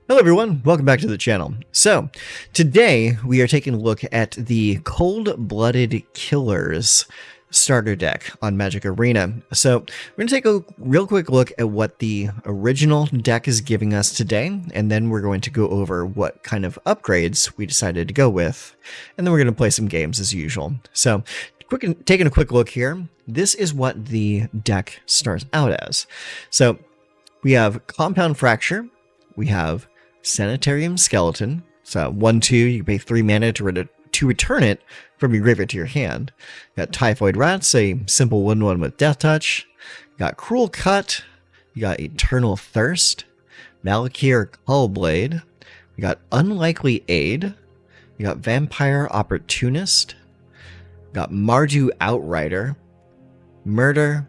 Hello everyone, welcome back to the channel. So, today we are taking a look at the Cold-Blooded Killers starter deck on Magic Arena. So, we're going to take a real quick look at what the original deck is giving us today, and then we're going to go over what kind of upgrades we decided to go with, and then we're going to play some games as usual. So, taking a quick look here, this is what the deck starts out as. So, we have Compound Fracture, we have Sanitarium Skeleton, so 1/2, you pay 3 mana to return it from your graveyard to your hand. You got Typhoid Rats, a simple 1/1 with Death Touch. You got Cruel Cut, you got Eternal Thirst, Malakir Cullblade, you got Unlikely Aid, you got Vampire Opportunist, you got Mardu Outrider, Murder,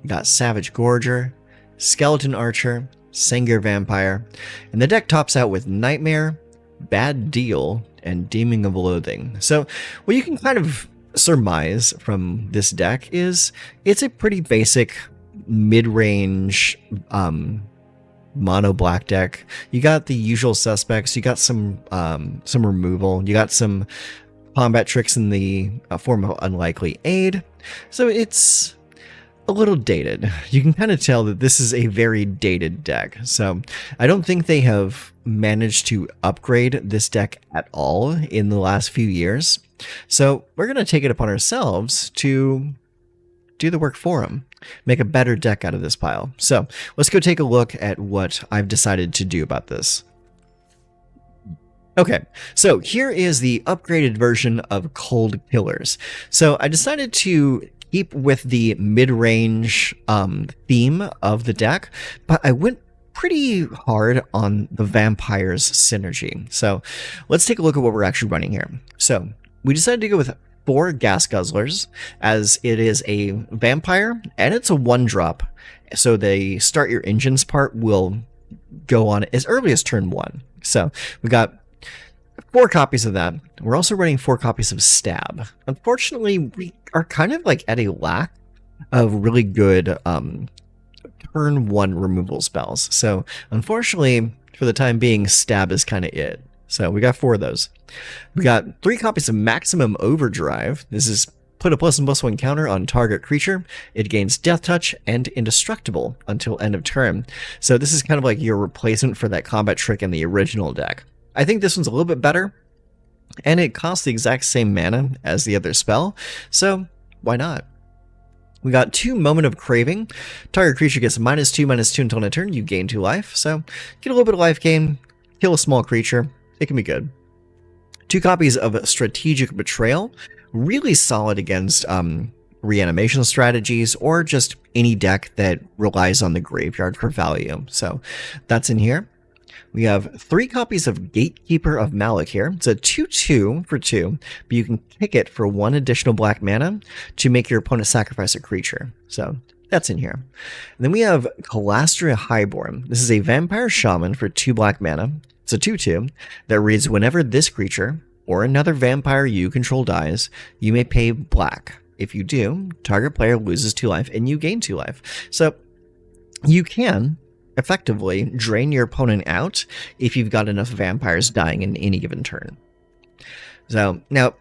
you got Savage Gorger, Skeleton Archer, Sengir Vampire, and the deck tops out with Nightmare, Bad Deal, and Demon of Loathing. So what you can kind of surmise from this deck is it's a pretty basic mid-range mono black deck. You got the usual suspects, you got some removal, you got some combat tricks in the form of Unlikely Aid. So it's a little dated. You can kind of tell that this is a very dated deck. So I don't think they have managed to upgrade this deck at all in the last few years. So we're going to take it upon ourselves to do the work for them, make a better deck out of this pile. So let's go take a look at what I've decided to do about this. Okay, so here is the upgraded version of Cold Killers. So I decided to keep with the mid-range theme of the deck, but I went pretty hard on the Vampire's synergy. So let's take a look at what we're actually running here. So we decided to go with 4 Gas Guzzlers, as it is a Vampire, and it's a 1-drop, so the Start Your Engines part will go on as early as turn 1. So we got 4 copies of that. We're also running 4 copies of Stab. Unfortunately, we are kind of like at a lack of really good turn 1 removal spells. So unfortunately, for the time being, Stab is kind of it. So we got 4 of those. We got 3 copies of Maximum Overdrive. This is put a +1/+1 counter on target creature. It gains Death Touch and Indestructible until end of turn. So this is kind of like your replacement for that combat trick in the original deck. I think this one's a little bit better, and it costs the exact same mana as the other spell, so why not? We got 2 Moment of Craving. Target creature gets -2/-2 until end of turn. You gain 2 life, so get a little bit of life gain, kill a small creature. It can be good. 2 copies of Strategic Betrayal. Really solid against reanimation strategies or just any deck that relies on the graveyard for value. So that's in here. We have 3 copies of Gatekeeper of Malakir. It's a 2/2 for 2, but you can kick it for 1 additional black mana to make your opponent sacrifice a creature. So that's in here. And then we have Kalastria Highborn. This is a Vampire Shaman for 2 black mana. It's a 2/2 that reads, whenever this creature or another vampire you control dies, you may pay black. If you do, target player loses 2 life and you gain 2 life. So you can effectively drain your opponent out if you've got enough vampires dying in any given turn. So now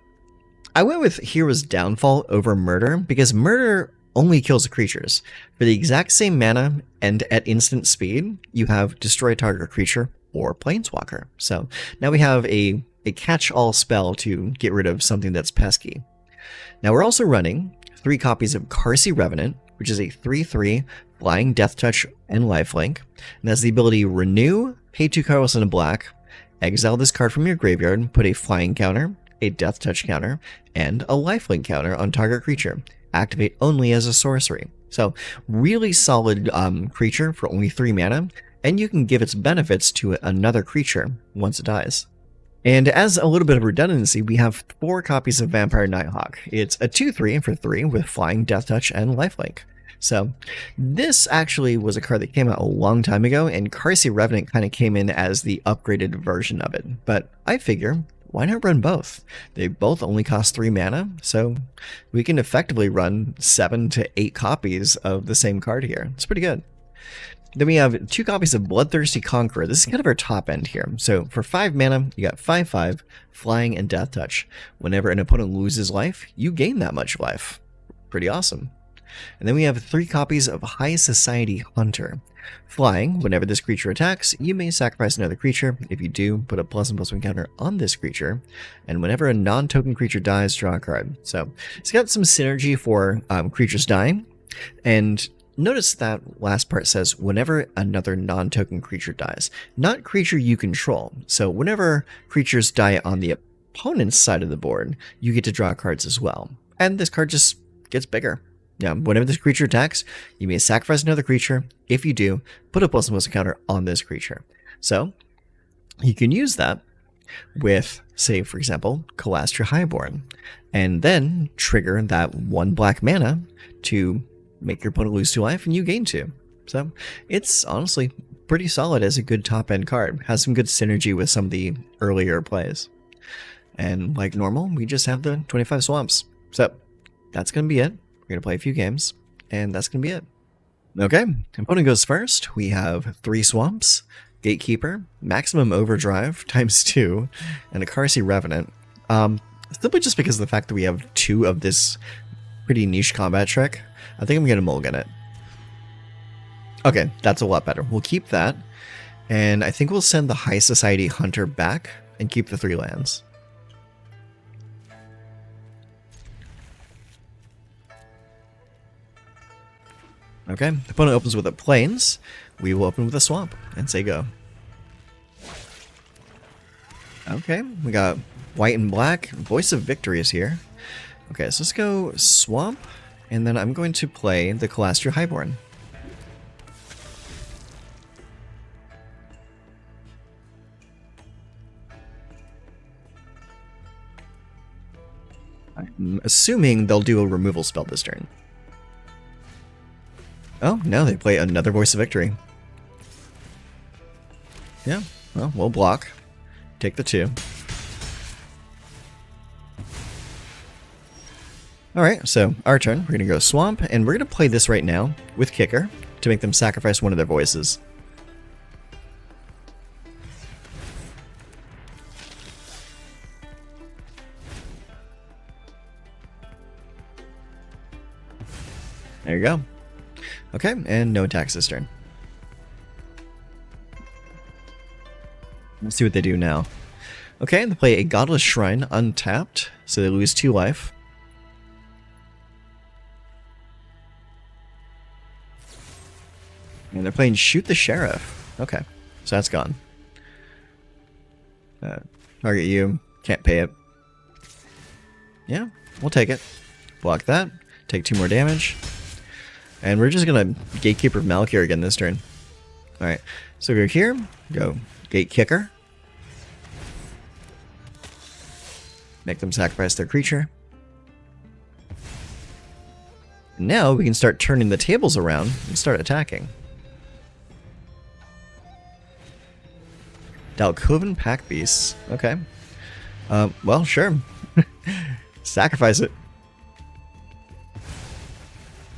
I went with Hero's Downfall over Murder because Murder only kills creatures. For the exact same mana and at instant speed, you have Destroy Target Creature or Planeswalker. So now we have a catch-all spell to get rid of something that's pesky. Now we're also running 3 copies of Qarsi Revenant, which is a 3/3 flying Death Touch and lifelink, and has the ability Renew, pay 2 colorless and a black, exile this card from your graveyard, put a flying counter, a Death Touch counter, and a lifelink counter on target creature. Activate only as a sorcery. So really solid creature for only 3 mana, and you can give its benefits to another creature once it dies. And as a little bit of redundancy, we have 4 copies of Vampire Nighthawk. It's a 2/3 for 3 with flying, Death Touch, and lifelink. So this actually was a card that came out a long time ago, and Qarsi Revenant kind of came in as the upgraded version of it. But I figure, why not run both? They both only cost 3 mana, so we can effectively run 7 to 8 copies of the same card here. It's pretty good. Then we have 2 copies of Bloodthirsty Conqueror. This is kind of our top end here. So for 5 mana, you got 5/5, Flying, and Death Touch. Whenever an opponent loses life, you gain that much life. Pretty awesome. And then we have 3 copies of High Society Hunter. Flying, whenever this creature attacks, you may sacrifice another creature. If you do, put a +1/+1 counter on this creature. And whenever a non-token creature dies, draw a card. So it's got some synergy for creatures dying. And notice that last part says whenever another non-token creature dies, not creature you control. So whenever creatures die on the opponent's side of the board, you get to draw cards as well. And this card just gets bigger. Yeah, whenever this creature attacks, you may sacrifice another creature. If you do, put a +1/+1 counter on this creature. So you can use that with, say, for example, Kalastria Highborn, and then trigger that 1 black mana to make your opponent lose 2 life, and you gain 2. So it's honestly pretty solid as a good top-end card. Has some good synergy with some of the earlier plays. And like normal, we just have the 25 swamps. So that's going to be it. We're going to play a few games, and that's going to be it. Okay, opponent goes first. We have 3 swamps, Gatekeeper, Maximum Overdrive ×2, and a Qarsi Revenant. Simply just because of the fact that we have 2 of this pretty niche combat trick, I think I'm going to mulligan it. Okay, that's a lot better. We'll keep that, and I think we'll send the High Society Hunter back and keep the 3 lands. Okay, the opponent opens with a Plains. We will open with a Swamp and say go. Okay, we got white and black. Voice of Victory is here. Okay, so let's go Swamp, and then I'm going to play the Kalastria Highborn. I'm assuming they'll do a removal spell this turn. Oh, no, they play another Voice of Victory. Yeah, well, we'll block. Take the 2. Alright, so our turn. We're going to go Swamp, and we're going to play this right now with Kicker to make them sacrifice one of their voices. There you go. Okay, and no attacks this turn. Let's see what they do now. Okay, they play a Godless Shrine untapped, so they lose 2 life. And they're playing Shoot the Sheriff. Okay, so that's gone. Target you, can't pay it. Yeah, we'll take it. Block that, take 2 more damage. And we're just going to Gatekeeper of Malakir again this turn. Alright, so go here, go Gate Kicker. Make them sacrifice their creature. And now we can start turning the tables around and start attacking. Dalkovan Pack Beasts. Okay. Well, sure. Sacrifice it.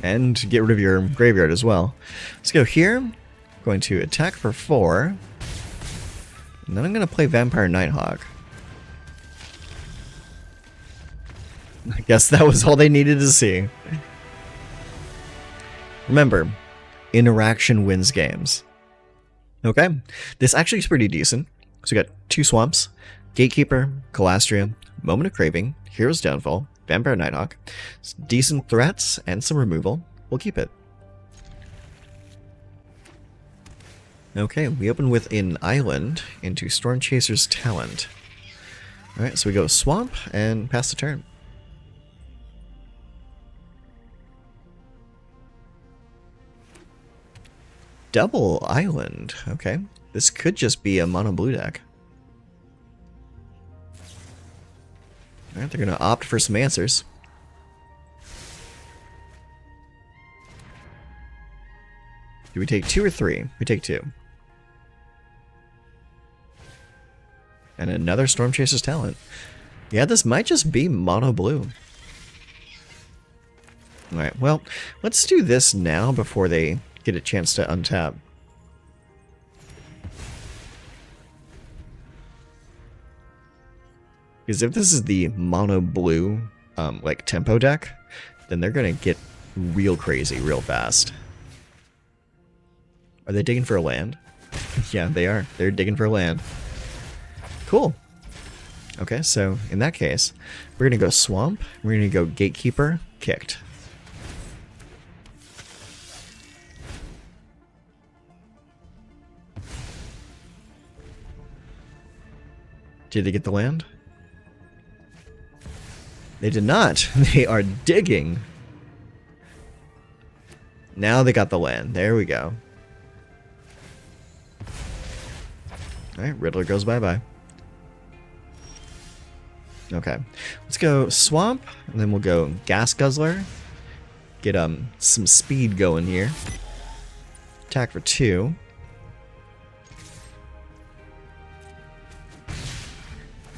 And get rid of your graveyard as well. Let's go here. Going to attack for 4. And then I'm going to play Vampire Nighthawk. I guess that was all they needed to see. Remember, interaction wins games. Okay, this actually is pretty decent. So we got 2 swamps, Gatekeeper, Kalastria, Moment of Craving, Hero's Downfall, Vampire Nighthawk. Decent threats and some removal. We'll keep it. Okay, we open with an island into Stormchaser's Talent. Alright, so we go Swamp and pass the turn. Double Island. Okay, this could just be a mono blue deck. Alright, they're going to opt for some answers. Do we take 2 or 3? We take 2. And another Stormchaser's Talent. Yeah, this might just be mono blue. Alright, well, let's do this now before they get a chance to untap. Because if this is the mono blue, like tempo deck, then they're gonna get real crazy real fast. Are they digging for a land? Yeah, they are. They're digging for a land. Cool. Okay, so in that case, we're gonna go Swamp. We're gonna go Gatekeeper, kicked. Did they get the land? They did not. They are digging. Now they got the land. There we go. Alright, Riddler goes bye-bye. Okay. Let's go Swamp, and then we'll go Gas Guzzler. Get some speed going here. Attack for 2.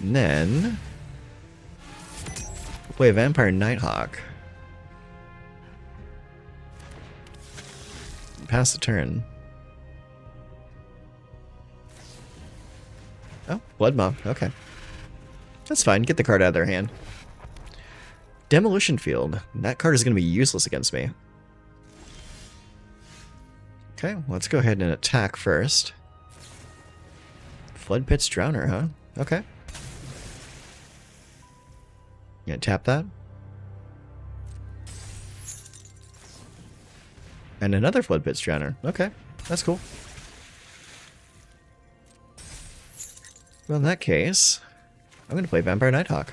And then we'll play a Vampire Nighthawk. Pass the turn. Oh, Blood Mob. Okay. That's fine. Get the card out of their hand. Demolition Field. That card is going to be useless against me. Okay, let's go ahead and attack first. Flood Pit's Drowner, huh? Okay. You gonna tap that? And another Flood Pit's Drowner. Okay, that's cool. Well, in that case, I'm going to play Vampire Nighthawk.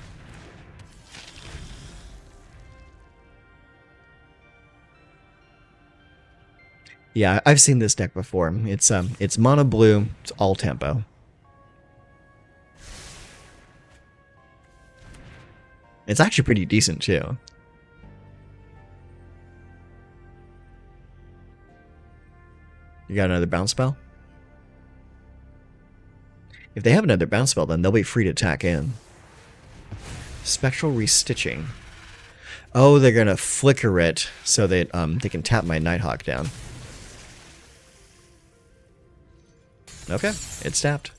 Yeah, I've seen this deck before. It's mono blue, it's all tempo. It's actually pretty decent too. You got another bounce spell? If they have another bounce spell, then they'll be free to attack in. Spectral Restitching. Oh, they're gonna flicker it so that they can tap my Nighthawk down. Okay, it's tapped.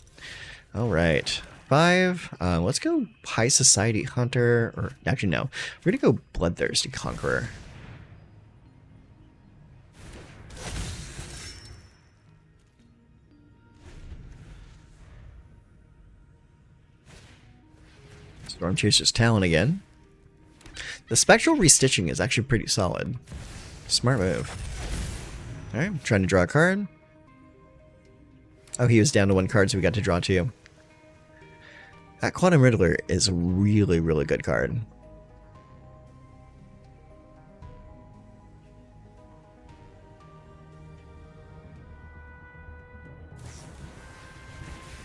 All right, 5. Let's go High Society Hunter, or actually no, we're gonna go Bloodthirsty Conqueror. Storm Chaser's Talon again. The Spectral Restitching is actually pretty solid. Smart move. Alright, trying to draw a card. Oh, he was down to 1 card, so we got to draw 2. That Quantum Riddler is a really, really good card.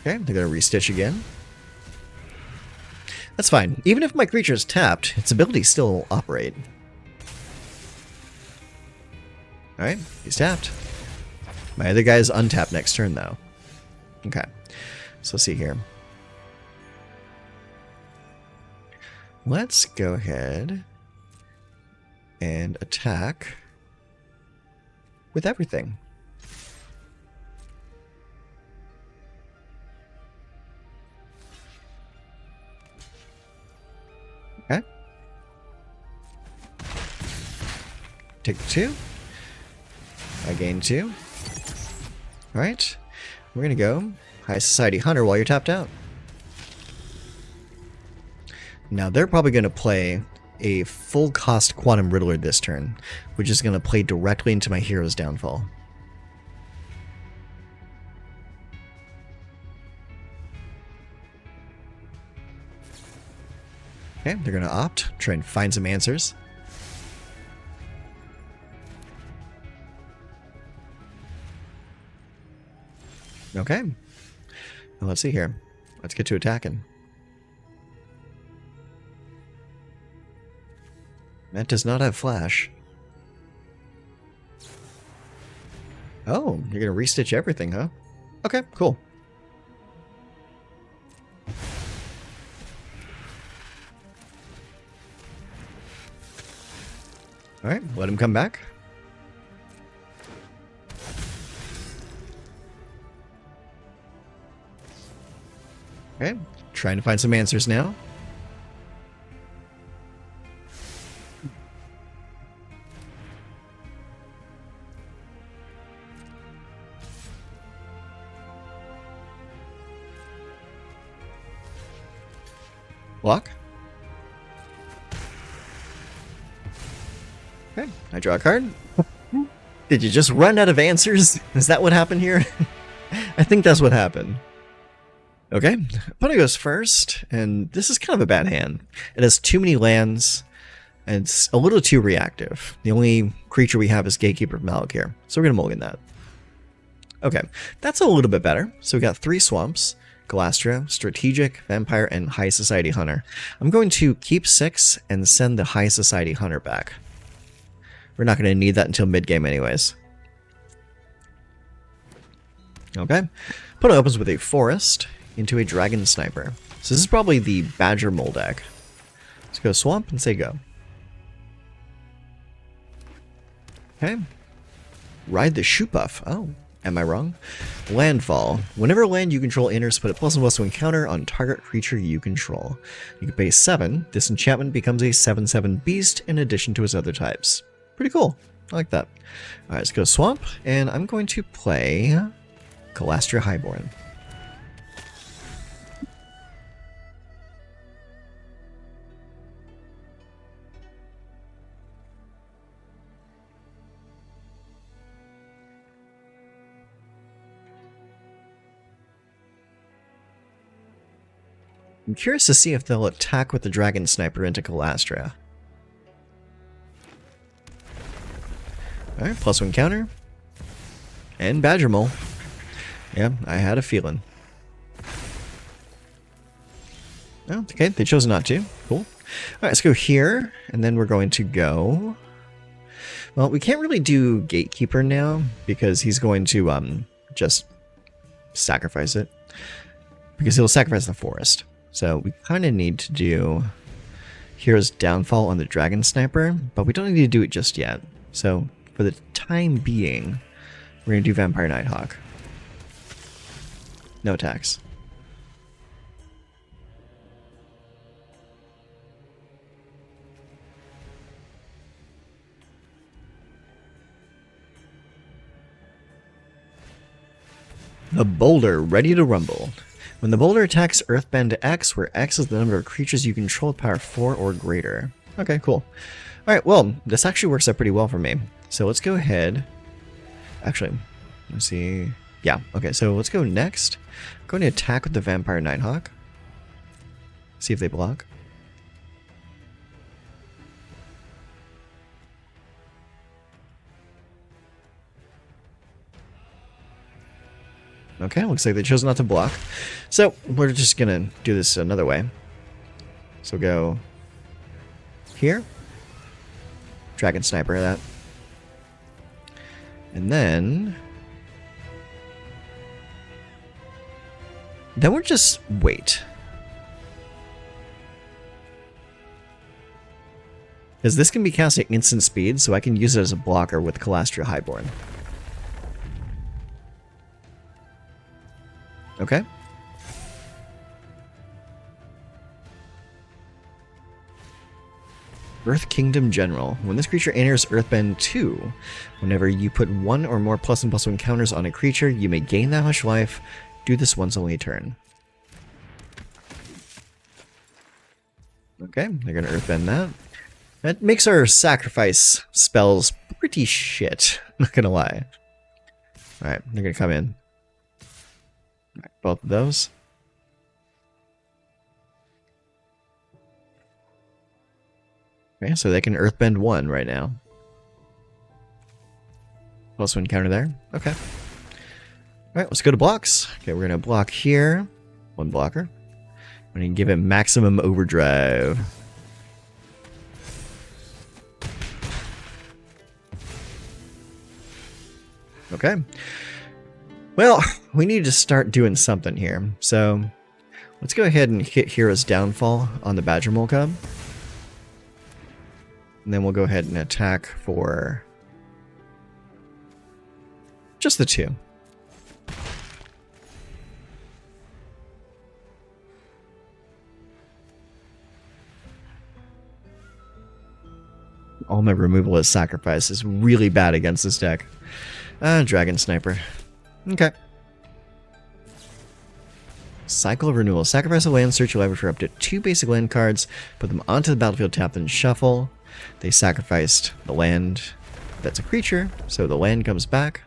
Okay, they're going to Restitch again. That's fine. Even if my creature is tapped, its abilities still operate. Alright, he's tapped. My other guy is untapped next turn, though. Okay, so let's see here. Let's go ahead and attack with everything. Okay. Take 2. I gain 2. Alright. We're gonna go High Society Hunter while you're tapped out. Now they're probably gonna play a full cost Quantum Riddler this turn, which is gonna play directly into my hero's downfall. Okay, they're gonna opt, try and find some answers. Okay. Well, let's see here. Let's get to attacking. That does not have flash. Oh, you're gonna restitch everything, huh? Okay, cool. Alright, let him come back. Okay, trying to find some answers now. Block. Okay, I draw a card. Did you just run out of answers? Is that what happened here? I think that's what happened. Okay, opponent goes first, and this is kind of a bad hand. It has too many lands, and it's a little too reactive. The only creature we have is Gatekeeper of Malakir, so we're going to mulligan that. Okay, that's a little bit better. So we got 3 swamps, Kalastria, Strategic, Vampire, and High Society Hunter. I'm going to keep 6 and send the High Society Hunter back. We're not going to need that until mid-game anyways. Okay, opponent opens with a Forest into a Dragon Sniper. So this is probably the Badger Mole deck. Let's go Swamp and say go. Okay. Ride the Shoot Buff. Oh, am I wrong? Landfall. Whenever a land you control enters, put a +1/+1 counter on target creature you control. You can pay 7. This enchantment becomes a 7/7 beast in addition to its other types. Pretty cool. I like that. Alright, let's go Swamp, and I'm going to play Kalastria Highborn. I'm curious to see if they'll attack with the Dragon Sniper into Kalastria. Alright, +1 counter. And Badger Mole. Yeah, I had a feeling. Oh, okay, they chose not to. Cool. Alright, let's go here, and then we're going to go... Well, we can't really do Gatekeeper now, because he's going to just sacrifice it. Because he'll sacrifice the Forest. So we kind of need to do Hero's Downfall on the Dragon Sniper, but we don't need to do it just yet. So for the time being, we're going to do Vampire Nighthawk. No attacks. The Boulder, ready to rumble. When the Boulder attacks Earthbend X, where X is the number of creatures you control with power 4 or greater. Okay, cool. Alright, well, this actually works out pretty well for me. So let's go ahead. Actually, let's see. Yeah, okay, so let's go next. I'm going to attack with the Vampire Nighthawk. See if they block. Okay, looks like they chose not to block. So we're just gonna do this another way. So go here. Dragon Sniper that. And then we're just wait. Because this can be cast at instant speed, so I can use it as a blocker with Kalastria Highborn. Okay. Earth Kingdom General. When this creature enters Earthbend 2, whenever you put 1 or more +1/+1 counters on a creature, you may gain that much life. Do this once only a turn. Okay, they're going to Earthbend that. That makes our sacrifice spells pretty shit, not going to lie. Alright, they're going to come in. Right, both of those. Okay, so they can Earthbend 1 right now. +1 counter there. Okay. Alright, let's go to blocks. Okay, we're going to block here. 1 blocker. I'm going to give it Maximum Overdrive. Okay. Well, we need to start doing something here. So, let's go ahead and hit Hero's Downfall on the Badger Mole Cub. And then we'll go ahead and attack for just the 2. All my removal as sacrifice is really bad against this deck. Dragon Sniper. Okay. Cycle of renewal. Sacrifice a land, search your library for up to 2 basic land cards, put them onto the battlefield, tap, then shuffle. They sacrificed the land. That's a creature, so the land comes back.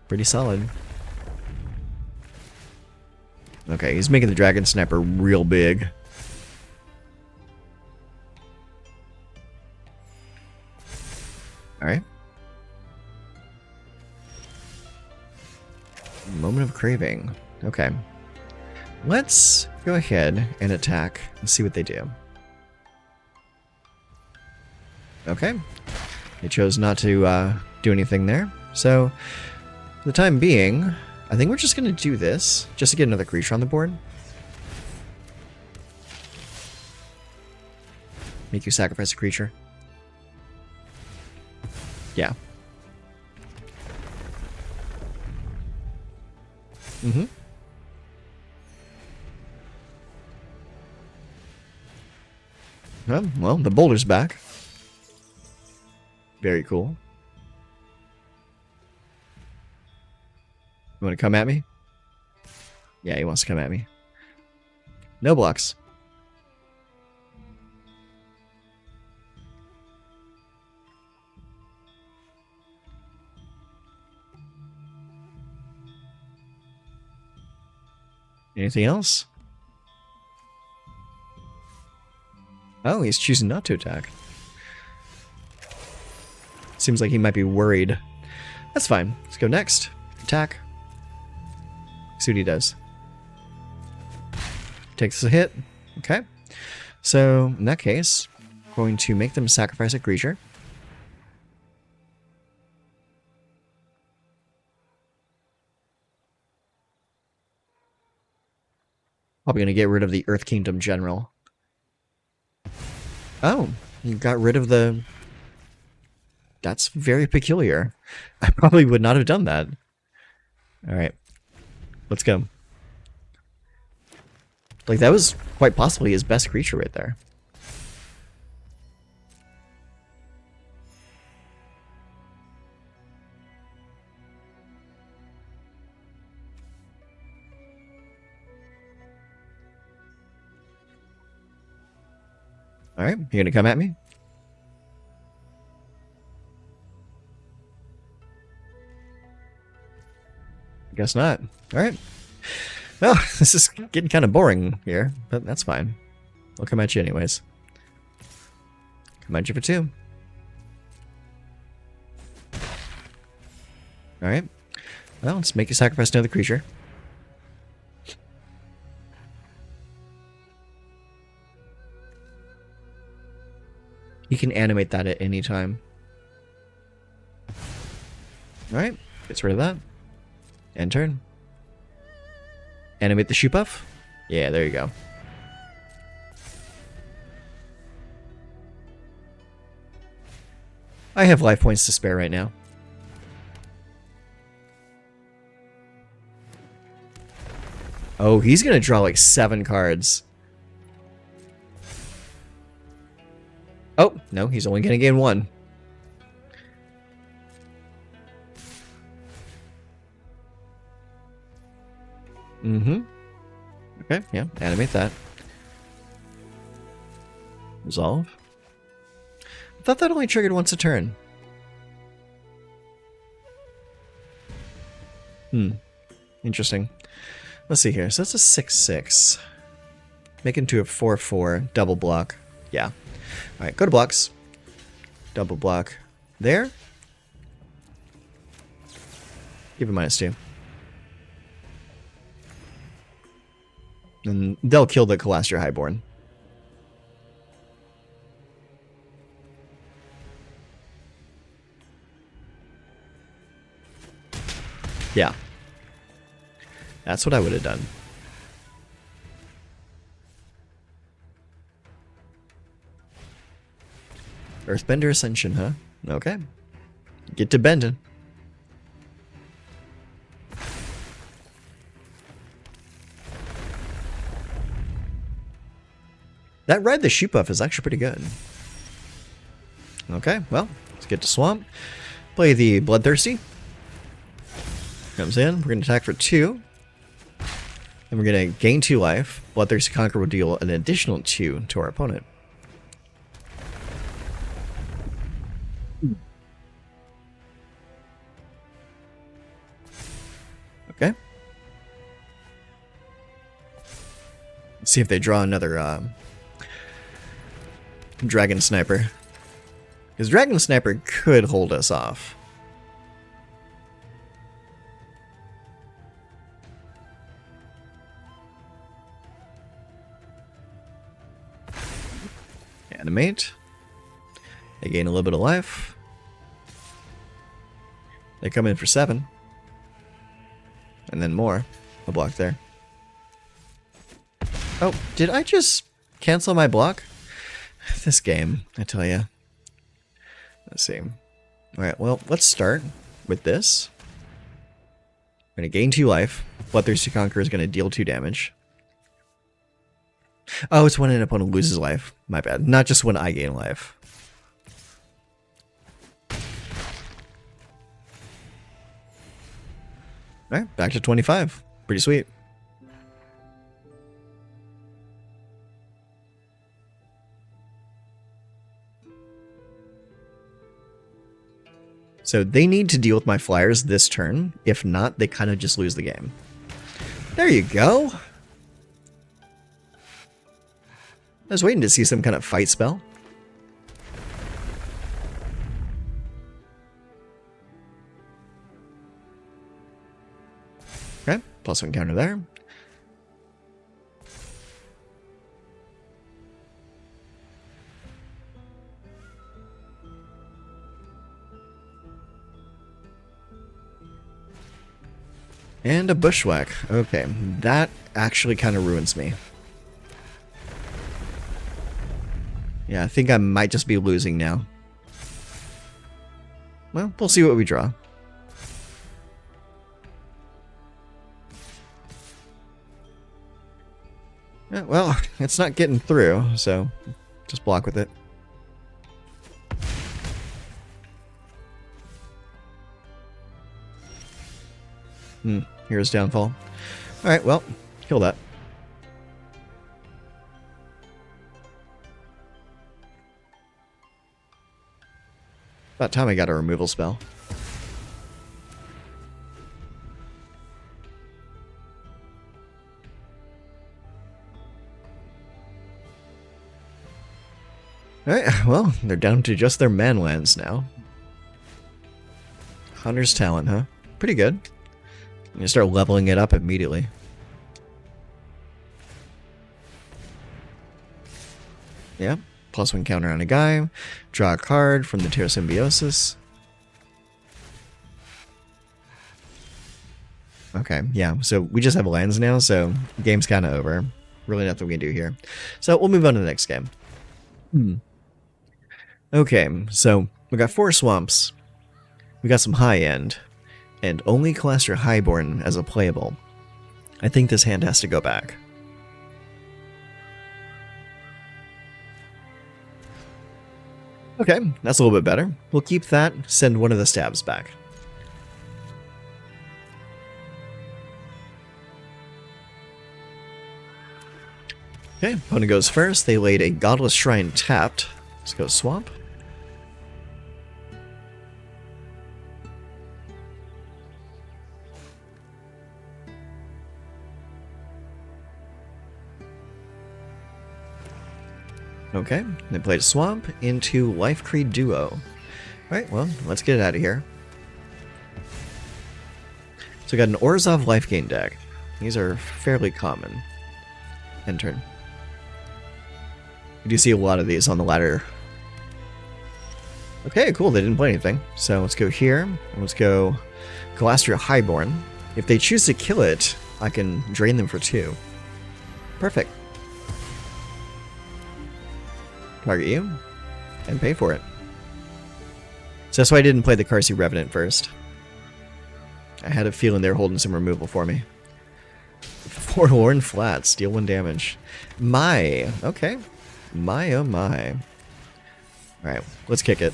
Pretty solid. Okay, he's making the Dragon Sniper real big. Alright. Moment of Craving. Okay. Let's go ahead and attack and see what they do. Okay. They chose not to do anything there. So, for the time being, I think we're just going to do this, just to get another creature on the board. Make you sacrifice a creature. Yeah. Mm-hmm. Well, the boulder's back. Very cool. You want to come at me? Yeah, he wants to come at me. No blocks. Anything else? Oh, he's choosing not to attack. Seems like he might be worried. That's fine. Let's go next. Attack. See what he does. Takes a hit. Okay. So, in that case, I'm going to make them sacrifice a creature. Probably going to get rid of the Earth Kingdom General. Oh, you got rid of the... That's very peculiar. I probably would not have done that. Alright. Let's go. Like, that was quite possibly his best creature right there. Alright, you gonna come at me? Guess not. Alright. Well, this is getting kind of boring here, but that's fine. I'll come at you anyways. Come at you for 2. Alright. Well, let's make you sacrifice another creature. You can animate that at any time. Alright, gets rid of that. End turn. Animate the shoot buff? Yeah, there you go. I have life points to spare right now. Oh, he's gonna draw like 7 cards. Oh, no, he's only gonna gain 1. Mm-hmm. Okay, yeah, animate that. Resolve. I thought that only triggered once a turn. Interesting. Let's see here. So that's a 6/6. Make it into a 4/4. Double block. Yeah. Alright, go to blocks. Double block. There. Give it -2. And they'll kill the Kalastria Highborn. Yeah. That's what I would have done. Earthbender Ascension, huh? Okay. Get to bending. That ride the shoot buff is actually pretty good. Okay, well, let's get to Swamp. Play the Bloodthirsty. Comes in. We're going to attack for 2. And we're going to gain 2 life. Bloodthirsty Conqueror will deal an additional 2 to our opponent. Okay. Let's see if they draw another Dragon Sniper. Because Dragon Sniper could hold us off. Animate. They gain a little bit of life. They come in for 7. And then more. A block there. Oh, did I just cancel my block? This game, I tell ya. Let's see. Alright, well, let's start with this. We're going to gain 2 life. Bloodthirsty Conqueror is going to deal 2 damage. Oh, it's when an opponent loses life. My bad. Not just when I gain life. Alright, back to 25. Pretty sweet. So they need to deal with my flyers this turn. If not, they kind of just lose the game. There you go. I was waiting to see some kind of fight spell. Okay, +1 counter there. And a bushwhack. Okay, that actually kind of ruins me. Yeah, I think I might just be losing now. Well, we'll see what we draw. Yeah, well, it's not getting through, so just block with it. Here's downfall. Alright, well, kill that. About time I got a removal spell. Alright, well, they're down to just their manlands now. Hunter's Talent, huh? Pretty good. You start leveling it up immediately. Yeah, +1 counter on a guy. Draw a card from the Terra Symbiosis. Okay, yeah, so we just have lands now, so the game's kind of over. Really nothing we can do here. So we'll move on to the next game. Okay, so we got 4 swamps. We got some high end. And only Kalastria Highborn as a playable. I think this hand has to go back. Okay, that's a little bit better. We'll keep that, send one of the stabs back. Okay, opponent goes first. They laid a Godless Shrine tapped. Let's go swamp. Okay, they played a swamp into Life Creed Duo. Alright, well, let's get it out of here. So we got an Orzhov life gain deck. These are fairly common. End turn. We do see a lot of these on the ladder. Okay, cool, they didn't play anything. So let's go here, and let's go Kalastria Highborn. If they choose to kill it, I can drain them for 2. Perfect. Target you, and pay for it. So that's why I didn't play the Qarsi Revenant first. I had a feeling they were holding some removal for me. Forlorn Flats, deal 1 damage. My, okay. My oh my. Alright, let's kick it.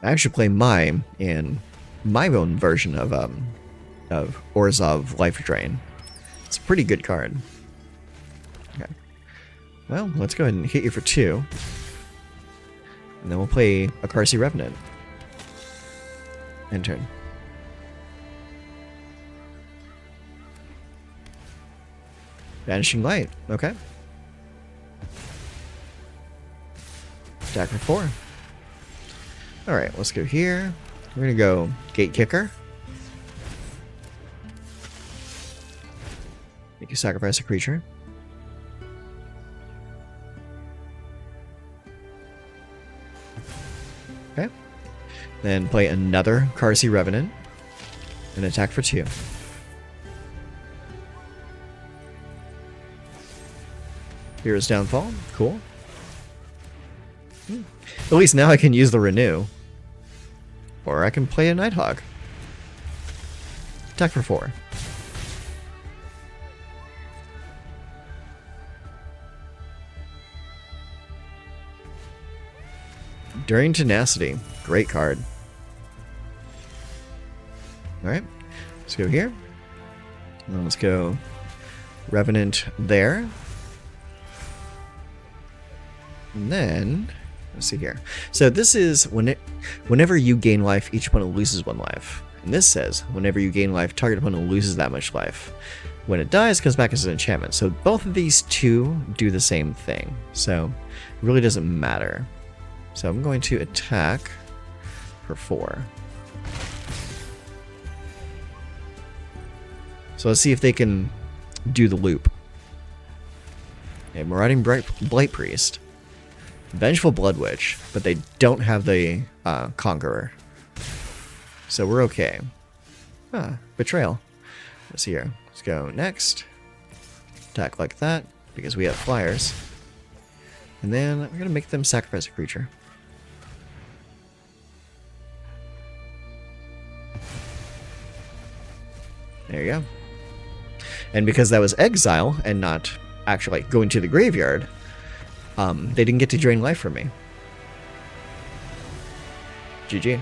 I actually play mine in my own version of Orzhov Life Drain. It's a pretty good card. Okay. Well, let's go ahead and hit you for 2. And then we'll play a Qarsi Revenant. End turn. Vanishing Light. Okay. Attack for 4. Alright, let's go here. We're going to go Gatekeeper. Make you sacrifice a creature. Okay. Then play another Qarsi Revenant. And attack for 2. Hero's Downfall. Cool. At least now I can use the Renew. Or I can play a Nighthawk. Attack for 4. During Tenacity. Great card. Alright. Let's go here. And let's go Revenant there. And then, let's see here. So this is whenever you gain life, each opponent loses 1 life. And this says, whenever you gain life, target opponent loses that much life. When it dies, it comes back as an enchantment. So both of these two do the same thing. So it really doesn't matter. So I'm going to attack for 4. So let's see if they can do the loop. Okay, Marauding Blight Priest. Vengeful Blood Witch, but they don't have the Conqueror. So we're okay. Betrayal. Let's see here. Let's go next. Attack like that, because we have flyers. And then we're going to make them sacrifice a creature. There you go. And because that was exile and not actually like going to the graveyard, they didn't get to drain life from me. GG.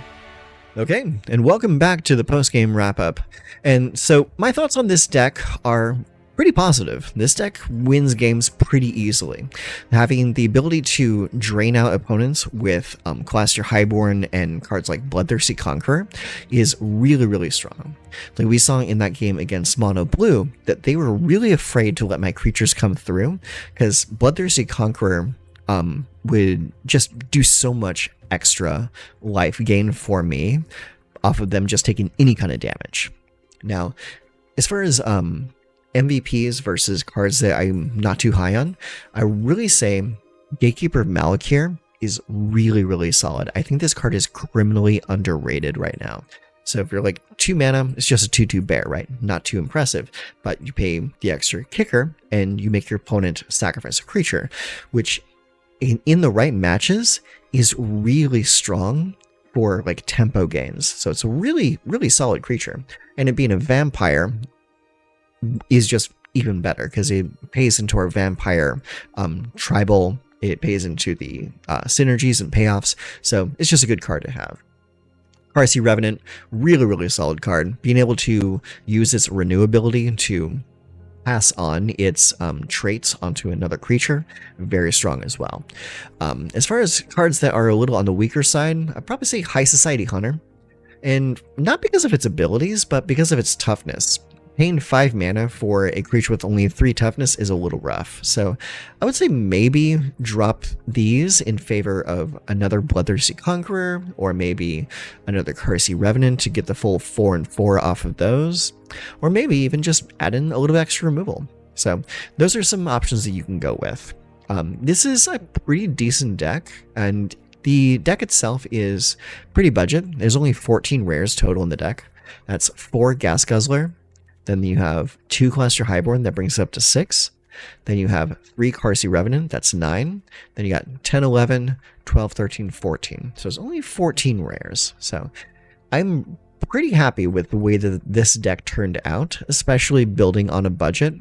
Okay, and welcome back to the post-game wrap-up. And so my thoughts on this deck are pretty positive. This deck wins games pretty easily. Having the ability to drain out opponents with Kalastria Highborn and cards like Bloodthirsty Conqueror is really, really strong. Like we saw in that game against Mono Blue that they were really afraid to let my creatures come through because Bloodthirsty Conqueror would just do so much extra life gain for me off of them just taking any kind of damage. Now, as far as MVPs versus cards that I'm not too high on, I really say Gatekeeper of Malakir is really, really solid. I think this card is criminally underrated right now. So if you're like 2 mana, it's just a 2/2 bear, right? Not too impressive, but you pay the extra kicker and you make your opponent sacrifice a creature, which in the right matches is really strong for like tempo gains. So it's a really, really solid creature. And it being a vampire is just even better because it pays into our vampire tribal. It pays into the synergies and payoffs. So it's just a good card to have. Qarsi Revenant, really, really solid card. Being able to use its renew ability to pass on its traits onto another creature, very strong as well. As far as cards that are a little on the weaker side, I'd probably say High Society Hunter. And not because of its abilities, but because of its toughness. Paying 5 mana for a creature with only 3 toughness is a little rough. So I would say maybe drop these in favor of another Bloodthirsty Conqueror or maybe another Qarsi Revenant to get the full 4 and 4 off of those. Or maybe even just add in a little extra removal. So those are some options that you can go with. This is a pretty decent deck, and the deck itself is pretty budget. There's only 14 rares total in the deck. That's 4 Gas Guzzler. Then you have 2 Kalastria Highborn, that brings it up to 6. Then you have 3 Qarsi Revenant, that's 9. Then you got 10, 11, 12, 13, 14. So it's only 14 rares. So I'm pretty happy with the way that this deck turned out, especially building on a budget.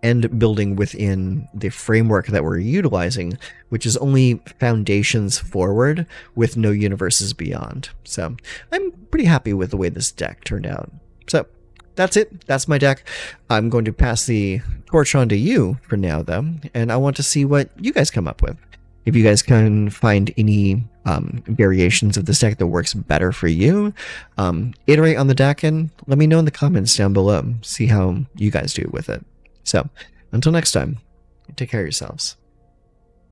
and building within the framework that we're utilizing, which is only foundations forward with no universes beyond. So I'm pretty happy with the way this deck turned out. So that's it. That's my deck. I'm going to pass the torch on to you for now, though, and I want to see what you guys come up with. If you guys can find any variations of this deck that works better for you, iterate on the deck and let me know in the comments down below. See how you guys do with it. So, until next time, take care of yourselves.